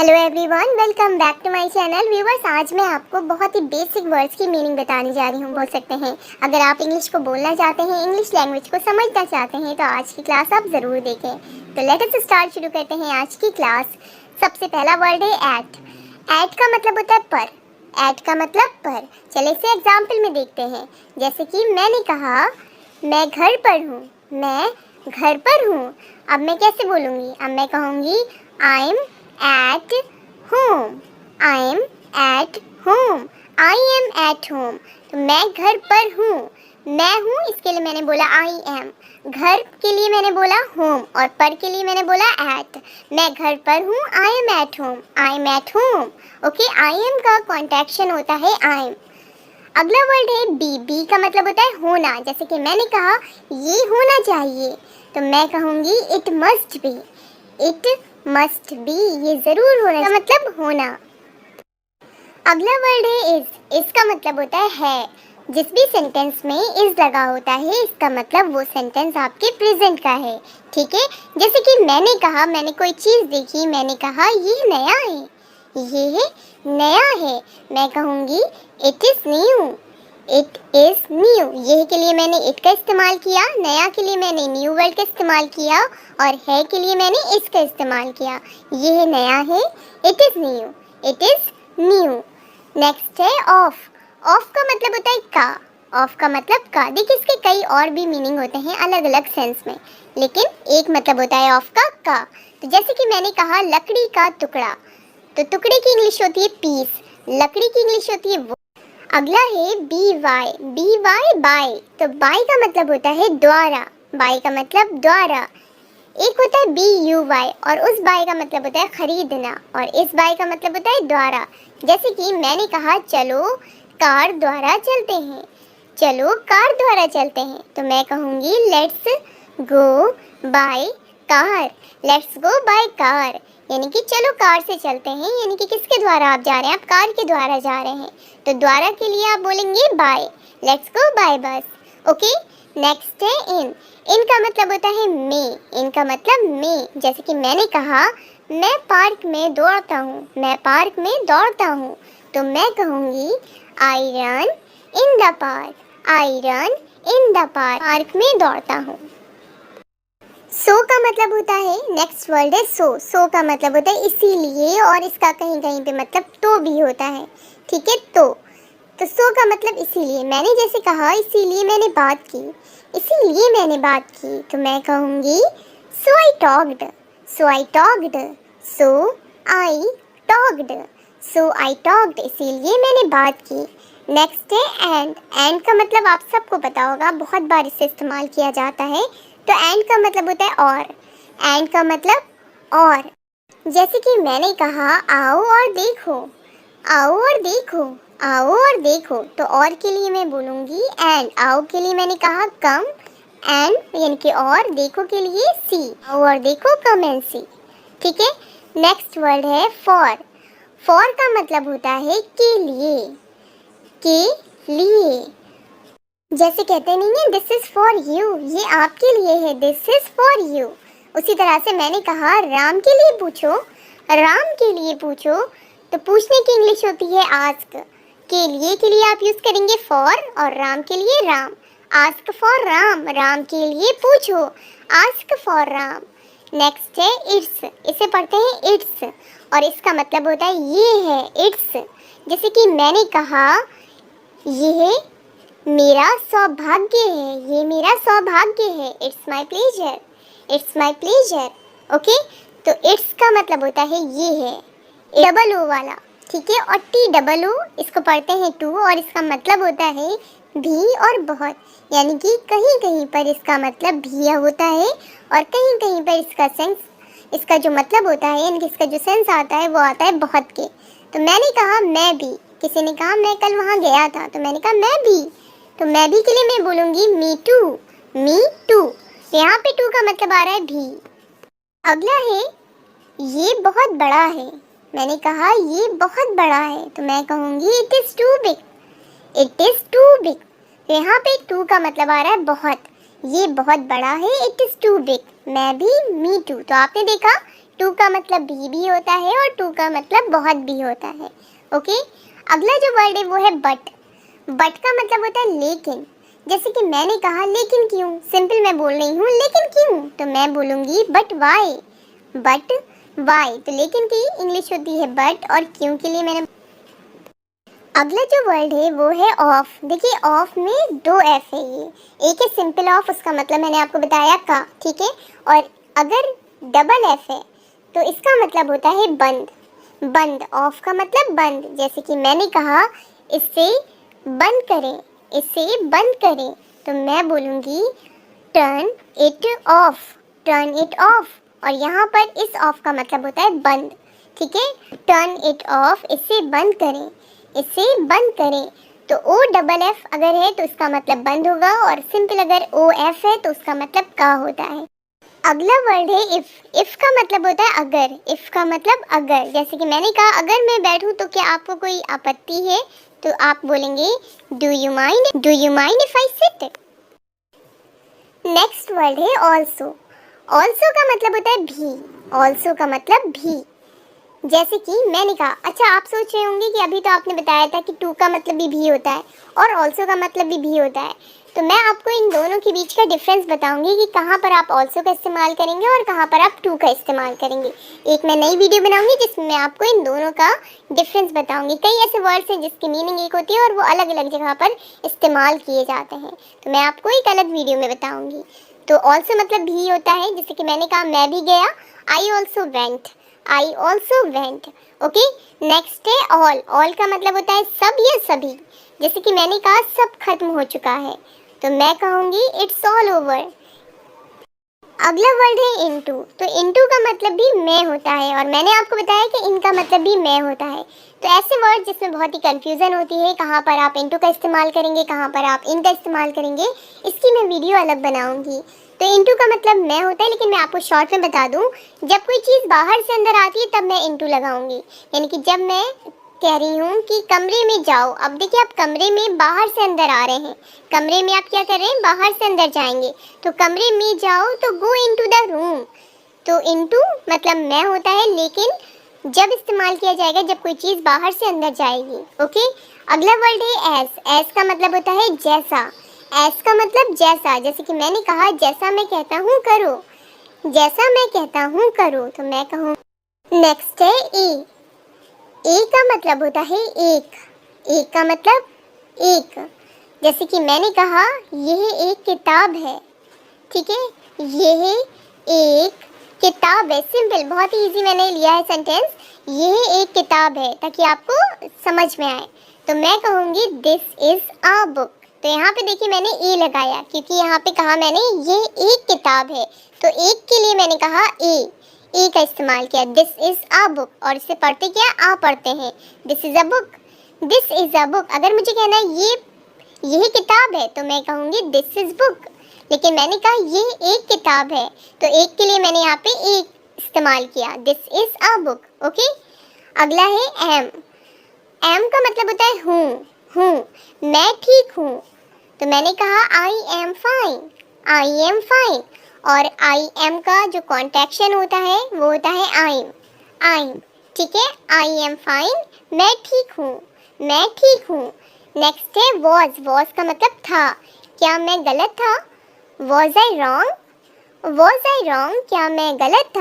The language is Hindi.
Hello everyone, welcome back to my channel. Viewers, आज मैं आपको बहुत ही बेसिक वर्ड्स की मीनिंग बताने जा रही हूँ। बोल सकते हैं अगर आप इंग्लिश को बोलना चाहते हैं, इंग्लिश लैंग्वेज को समझना चाहते हैं तो आज की क्लास आप ज़रूर देखें। तो लेट अस स्टार्ट, शुरू करते हैं आज की क्लास। सबसे पहला वर्ड है एट। एट का मतलब होता है पर। एट का मतलब पर। चलिए इसे एग्जाम्पल में देखते हैं। जैसे कि मैंने कहा मैं घर पर हूँ, मैं घर पर हूँ। अब मैं कैसे बोलूँगी? अब मैं कहूँगी I am at home. I am at home. I am at home. तो मैं घर पर हूँ। मैं हूँ इसके लिए मैंने बोला I am. घर के लिए मैंने बोला home और पर के लिए मैंने बोला at. मैं घर पर हूँ, I am at home. I am at home. Okay, I am का कॉन्ट्रैक्शन होता है I am. अगला वर्ड है बी। बी का मतलब होता है होना। जैसे कि मैंने कहा ये होना चाहिए तो मैं कहूँगी it must be. It must be, ये जरूर होना का मतलब होना। अगला वर्ड है इज। इज का मतलब होता है। जिस भी सेंटेंस में इज लगा होता है इसका मतलब वो सेंटेंस आपके प्रेजेंट का है। ठीक है, जैसे कि मैंने कहा मैंने कोई चीज़ देखी, मैंने कहा ये नया है, ये नया है। मैं कहूँगी it is new. It is new, ये के लिए मैंने इट का इस्तेमाल किया, नया के लिए मैंने न्यू वर्ड का इस्तेमाल किया और है के लिए मैंने इस का इस्तेमाल किया। ये नया है, it is new. It is new. Next है ऑफ। ऑफ का मतलब होता है का। ऑफ का मतलब का। देखिए इसके कई और भी मीनिंग होते हैं अलग अलग सेंस में, लेकिन एक मतलब होता है ऑफ का। तो जैसे कि मैंने कहा लकड़ी का टुकड़ा, तो टुकड़े की इंग्लिश होती है पीस, लकड़ी की इंग्लिश होती है वो। अगला है B Y. B Y by. तो बाय का मतलब होता है द्वारा। बाय का मतलब द्वारा। एक होता है बी यू वाई और उस बाय का मतलब होता है खरीदना और इस बाय का मतलब होता है द्वारा। जैसे कि मैंने कहा चलो कार द्वारा चलते हैं, चलो कार द्वारा चलते हैं। तो मैं कहूँगी let's go by car. Let's go by car, यानी कि चलो कार से चलते हैं, यानी कि किसके द्वारा आप जा रहे हैं? आप कार के द्वारा जा रहे हैं। तो द्वारा के लिए आप बोलेंगे बाय। लेट्स गो बाय बस। ओके, नेक्स्ट है इन। इन का मतलब होता है में। इन का मतलब में। जैसे कि मैंने कहा मैं पार्क में दौड़ता हूँ, मैं पार्क में दौड़ता हूँ। तो मैं कहूँगी I run in the park. I run in the park, park में दौड़ता हूँ। सो का मतलब होता है, नेक्स्ट वर्ड है सो। सो का मतलब होता है इसीलिए और इसका कहीं कहीं पे मतलब तो भी होता है। ठीक है, तो सो का मतलब इसीलिए। मैंने जैसे कहा इसीलिए मैंने बात की, इसीलिए मैंने बात की। तो मैं कहूँगी so I talked. So I talked. So I talked. So I talked, इसीलिए मैंने बात की। नेक्स्ट है एंड। एंड का मतलब आप सबको पता होगा, बहुत बार इसे इस्तेमाल किया जाता है। तो एंड का मतलब होता है और। एंड का मतलब और। जैसे कि मैंने कहा आओ और देखो, आओ और देखो, आओ और देखो। तो और के लिए मैं बोलूँगी एंड। आओ के लिए मैंने कहा कम एंड यानी कि और, देखो के लिए सी। आओ और देखो, कम एंड सी। ठीक है, नेक्स्ट वर्ड है फॉर। फॉर का मतलब होता है के लिए, के लिए। जैसे कहते नहीं है दिस इज फॉर यू, ये आपके लिए है, दिस इज फॉर यू। उसी तरह से मैंने कहा राम के लिए पूछो, राम के लिए पूछो। तो पूछने की इंग्लिश होती है आस्क। के लिए आप यूज करेंगे फॉर और राम के लिए राम। आस्क फॉर राम, राम के लिए पूछो, आस्क फॉर राम। नेक्स्ट है इट्स। इसे पढ़ते हैं इट्स और इसका मतलब होता है ये है, इट्स। जैसे कि मैंने कहा ये मेरा सौभाग्य है, ये मेरा सौभाग्य है। It's my pleasure, it's my pleasure. Okay, तो इट्स का मतलब होता है ये है, डबल ओ वाला। ठीक है, और टी डबल ओ इसको पढ़ते हैं टू और इसका मतलब होता है भी और बहुत, यानी कि कहीं कहीं पर इसका मतलब भी होता है और कहीं कहीं पर इसका सेंस, इसका जो मतलब होता है यानी कि इसका जो सेंस आता है वो आता है बहुत के। तो मैंने कहा मैं भी, किसी ने कहा मैं कल वहाँ गया था, तो मैंने कहा मैं भी। तो मैं भी के लिए मैं बोलूँगी मी टू, मी टू। यहाँ पे टू का मतलब आ रहा है भी। अगला है ये बहुत बड़ा है। मैंने कहा ये बहुत बड़ा है, तो मैं कहूँगी it is too big, it is too big. तो यहाँ पे टू का मतलब आ रहा है बहुत, ये बहुत बड़ा है, इट इज़ टू बिग। मैं भी मी टू। तो आपने देखा टू का मतलब भी होता है और टू का मतलब बहुत भी होता है। ओके, अगला जो वर्ड है वो है बट। बट का मतलब होता है लेकिन। जैसे कि मैंने कहा लेकिन क्यों, सिंपल मैं बोल रही हूँ लेकिन क्यों, तो मैं बोलूँगी बट वाई। बट वाई, तो लेकिन की इंग्लिश होती है बट, और क्यों के लिए मैंने। अगला जो वर्ड है वो है ऑफ। देखिए ऑफ में दो एफ है, ये एक है सिंपल ऑफ, उसका मतलब मैंने आपको बताया का, ठीक है। और अगर डबल एफ है तो इसका मतलब होता है बंद। बंद, ऑफ का मतलब बंद। जैसे कि मैंने कहा इससे बंद करें, इससे बंद करें, तो मैं बोलूँगी turn it of, turn it of. और यहाँ पर इस ऑफ का मतलब होता है बंद, ठीक है। टर्न इट ऑफ, इससे बंद करें, इससे बंद करें। तो ओ डबल एफ अगर है तो इसका मतलब बंद होगा, और सिंपल अगर ओ एफ है तो उसका मतलब का होता है। अगला वर्ड है इफ। इफ का मतलब होता है अगर। इफ का मतलब अगर। जैसे कि मैंने कहा अगर मैं बैठूं तो क्या आपको कोई आपत्ति है, तो आप बोलेंगे do you mind, do you mind if I sit. Next word है ऑल्सो। ऑल्सो का मतलब होता है भी। ऑल्सो का मतलब भी। जैसे कि मैंने कहा, अच्छा आप सोच रहे होंगे कि अभी तो आपने बताया था कि टू का मतलब भी होता है और ऑल्सो का मतलब भी होता है, तो मैं आपको इन दोनों के बीच का डिफरेंस बताऊंगी कि कहाँ पर आप ऑल्सो का इस्तेमाल करेंगे और कहाँ पर आप टू का इस्तेमाल करेंगे। एक मैं नई वीडियो बनाऊंगी जिसमें मैं आपको इन दोनों का डिफरेंस बताऊंगी। कई ऐसे वर्ड्स हैं जिसकी मीनिंग एक होती है और वो अलग अलग जगह पर इस्तेमाल किए जाते हैं, तो मैं आपको एक अलग वीडियो में बताऊँगी। तो ऑल्सो मतलब भी होता है, जैसे कि मैंने कहा मैं भी गया, I also went, I also went. Okay, next है ऑल। ऑल का मतलब होता है सब या सभी। जैसे कि मैंने कहा सब खत्म हो चुका है, तो मैं कहूँगी इट्स ऑल ओवर। अगला वर्ड है इनटू। तो इनटू का मतलब भी मैं होता है, और मैंने आपको बताया कि इनका मतलब भी मैं होता है। तो ऐसे वर्ड जिसमें बहुत ही कंफ्यूजन होती है, कहाँ पर आप इनटू का इस्तेमाल करेंगे, कहाँ पर आप इन का इस्तेमाल करेंगे, इसकी मैं वीडियो अलग बनाऊंगी। तो इनटू का मतलब मैं होता है, लेकिन मैं आपको शॉर्ट में बता दूं, जब कोई चीज़ बाहर से अंदर आती है तब मैं इनटू लगाऊंगी। यानी कि जब मैं कह रही हूँ कि कमरे में जाओ, अब देखिए आप कमरे में बाहर से अंदर आ रहे हैं, कमरे में आप क्या कर रहे हैं, बाहर से अंदर जाएंगे, तो कमरे में जाओ तो गो इनटू द रूम। तो इनटू मतलब मैं होता है, लेकिन जब इस्तेमाल किया जाएगा जब कोई चीज़ बाहर से अंदर जाएगी। ओके, अगला वर्ड है एस। एस का मतलब होता है जैसा। एस का मतलब जैसा। जैसे कि मैंने कहा जैसा मैं कहता हूँ करो, जैसा मैं कहता हूँ करो, तो मैं कहूँ। नेक्स्ट है ए। ए का मतलब होता है एक। एक का मतलब एक। जैसे कि मैंने कहा यह एक किताब है, ठीक है, यह एक किताब है। सिंपल, बहुत ही इजी मैंने लिया है सेंटेंस, यह एक किताब है, ताकि आपको समझ में आए। तो मैं कहूँगी दिस इज अ बुक। तो यहाँ पे देखिए मैंने ए लगाया क्योंकि यहाँ पे कहा मैंने ये एक किताब है, तो एक के लिए मैंने कहा ए का इस्तेमाल किया। दिस इज अ बुक, और इसे पढ़ते क्या, आ पढ़ते हैं, this is a book, this is a book. अगर मुझे कहना है ये किताब है तो मैं कहूँगी दिस इज बुक, लेकिन मैंने कहा ये एक किताब है, तो एक के लिए मैंने यहाँ पे एक इस्तेमाल किया, this is a book. Okay, अगला है एम। एम का मतलब होता है हूँ, मैं ठीक हूँ, तो मैंने कहा I am fine, I am fine. और आई एम का जो कॉन्ट्रैक्शन होता है वो होता है आइम, ठीक है, आई एम फाइन, मैं ठीक हूँ, मैं ठीक हूँ। नेक्स्ट है वॉज। वॉज का मतलब था, क्या मैं गलत था, was I wrong, was I wrong, क्या मैं गलत था।